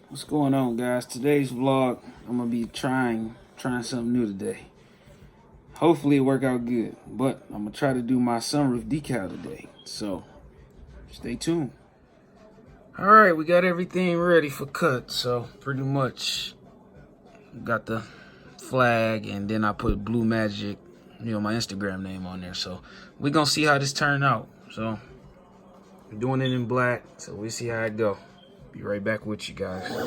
What's going on, guys? Today's vlog, I'm gonna be trying something new today. Hopefully it work out good, but I'm gonna try to do my sunroof decal today, so stay tuned. All right, we got everything ready for cut, so pretty much got the flag, and then I put Blue Magic, my Instagram name on there. So we're gonna see how this turn out. So I'm doing it in black, so we'll see how it go. Be right back with you guys. All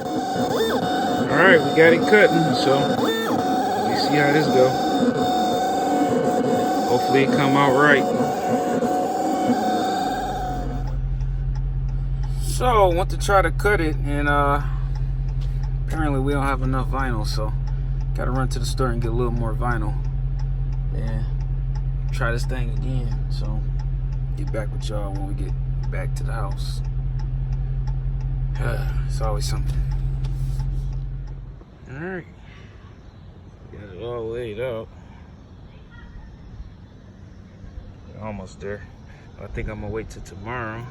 right, we got it cutting, so let's see how this go. Hopefully it come out right. So I want to try to cut it, and apparently we don't have enough vinyl, so gotta run to the store and get a little more vinyl. And try this thing again. So get back with y'all when we get back to the house. It's always something. Alright. Got it all laid out. Almost there. I think I'm gonna wait till tomorrow.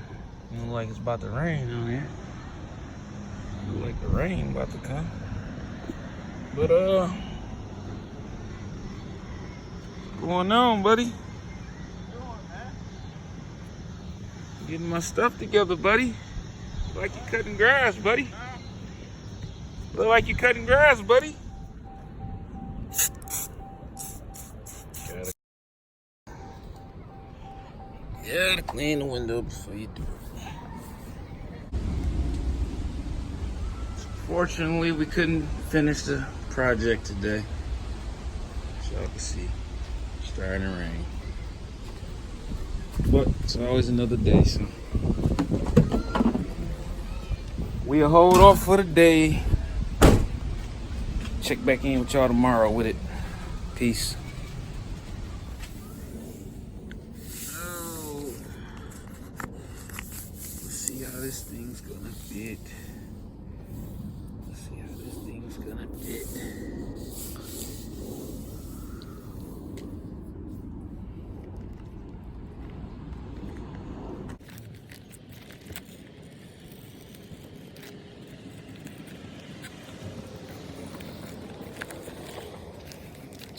Look like it's about to rain on here. Look like the rain about to come. But what's going on, buddy? Getting my stuff together, buddy. Look like you're cutting grass, buddy. Look like you're cutting grass, buddy. Gotta clean the window before you do it. Fortunately, we couldn't finish the project today. So y'all can see, it's starting to rain. But it's always another day, so we'll hold off for the day. Check back in with y'all tomorrow with it. Peace. Oh, let's see how this thing's gonna fit. Let's see how this thing's gonna fit.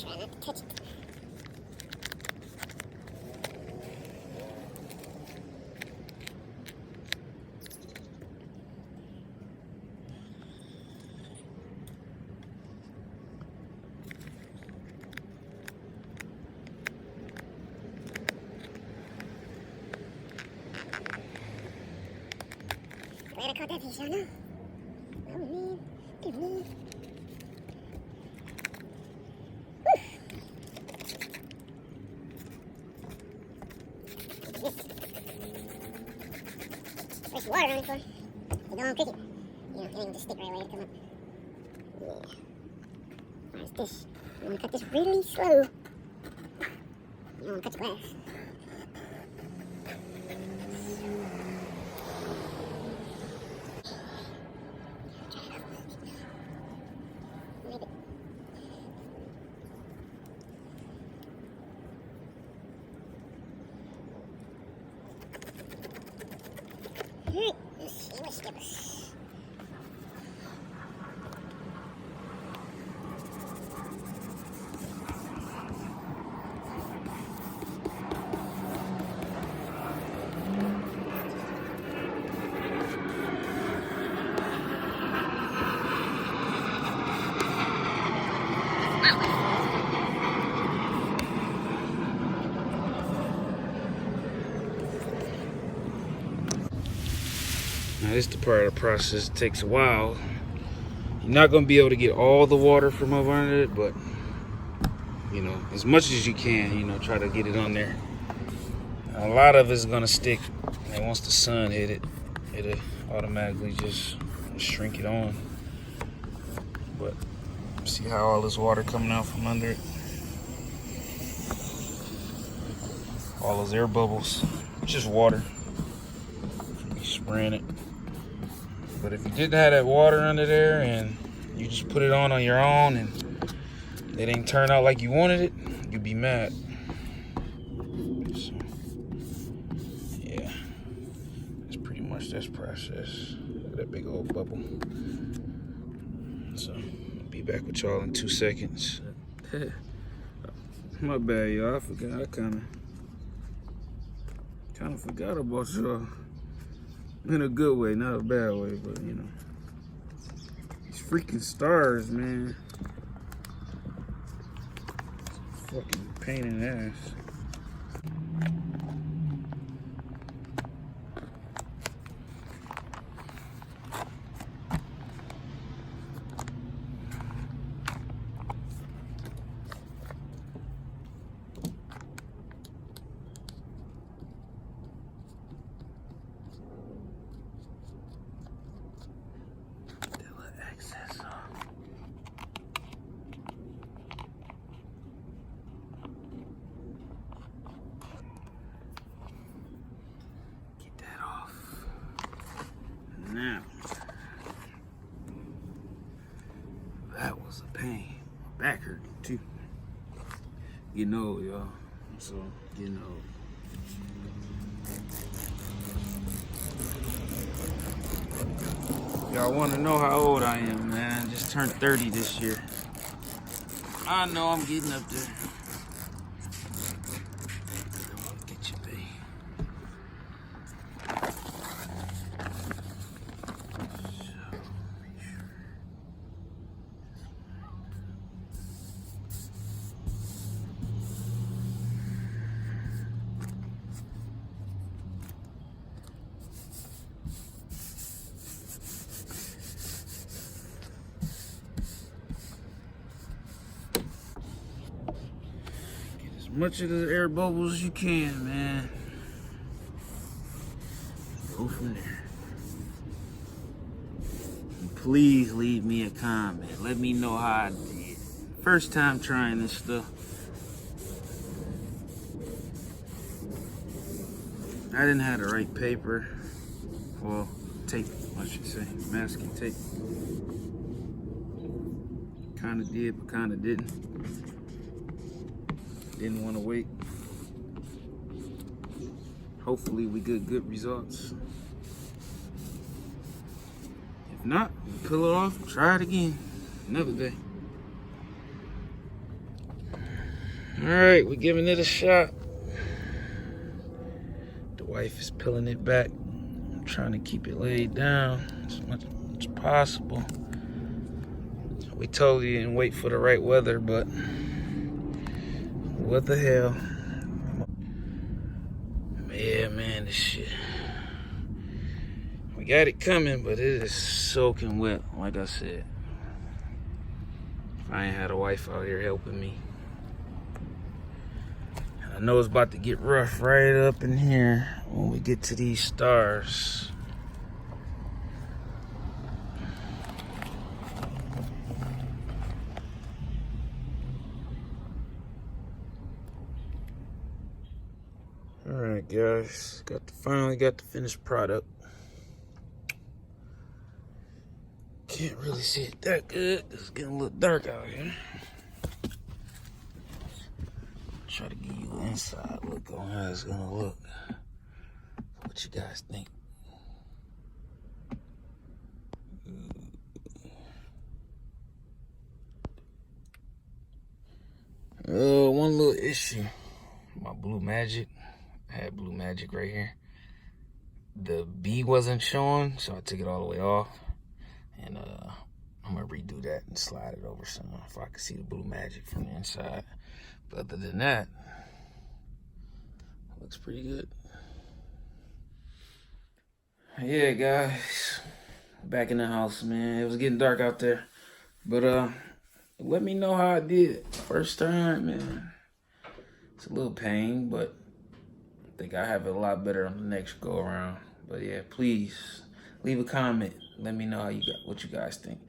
Try not to touch it. Glad I caught that fish, I know. Oh man, good man. There's water on it for. You don't want to cook it. It ain't just stick right away to come up. Yeah. Where's this? You want to cut this really slow. You don't want to cut your grass. Alright, let's see what's gives. Now this is the part of the process that takes a while. You're not gonna be able to get all the water from over under it, but as much as you can, try to get it on there. A lot of it's gonna stick, and once the sun hit it, it'll automatically just shrink it on. But see how all this water coming out from under it? All those air bubbles, just water. You spraying it. But if you didn't have that water under there and you just put it on your own and it ain't turn out like you wanted it, you'd be mad. So, yeah, it's pretty much this process. that big old bubble. So, be back with y'all in 2 seconds. My bad, y'all. I forgot. I kind of forgot about y'all. In a good way, not a bad way, but you know. These freaking stars, man. Fucking pain in the ass. Now, that was a pain. My back hurt too. Getting old, y'all. So, getting old. Y'all want to know how old I am, man? Just turned 30 this year. I know I'm getting up there. Get you, babe. Much of the air bubbles as you can, man. Go from there. And please leave me a comment. Let me know how I did. First time trying this stuff. I didn't have the right paper. Well, tape, I should say. Masking tape. Kinda did, but kinda didn't. Didn't want to wait. Hopefully we get good results. If not, we'll peel it off and try it again another day. Alright, we're giving it a shot. The wife is peeling it back. I'm trying to keep it laid down as much as possible. We told you didn't wait for the right weather, but what the hell? Yeah, man, this shit. We got it coming, but it is soaking wet, like I said. If I ain't had a wife out here helping me. I know it's about to get rough right up in here when we get to these stars. Alright guys, finally got the finished product. Can't really see it that good. It's getting a little dark out here. Try to give you an inside look on how it's gonna look. What you guys think? One little issue. My Blue Magic. I had Blue Magic right here. The B wasn't showing, so I took it all the way off. And I'm gonna redo that and slide it over somewhere if I can see the Blue Magic from the inside. But other than that, looks pretty good. Yeah, guys, back in the house, man. It was getting dark out there, but let me know how I did. First time, man. It's a little pain, but I think I have it a lot better on the next go around. But yeah, please leave a comment. Let me know what you guys think.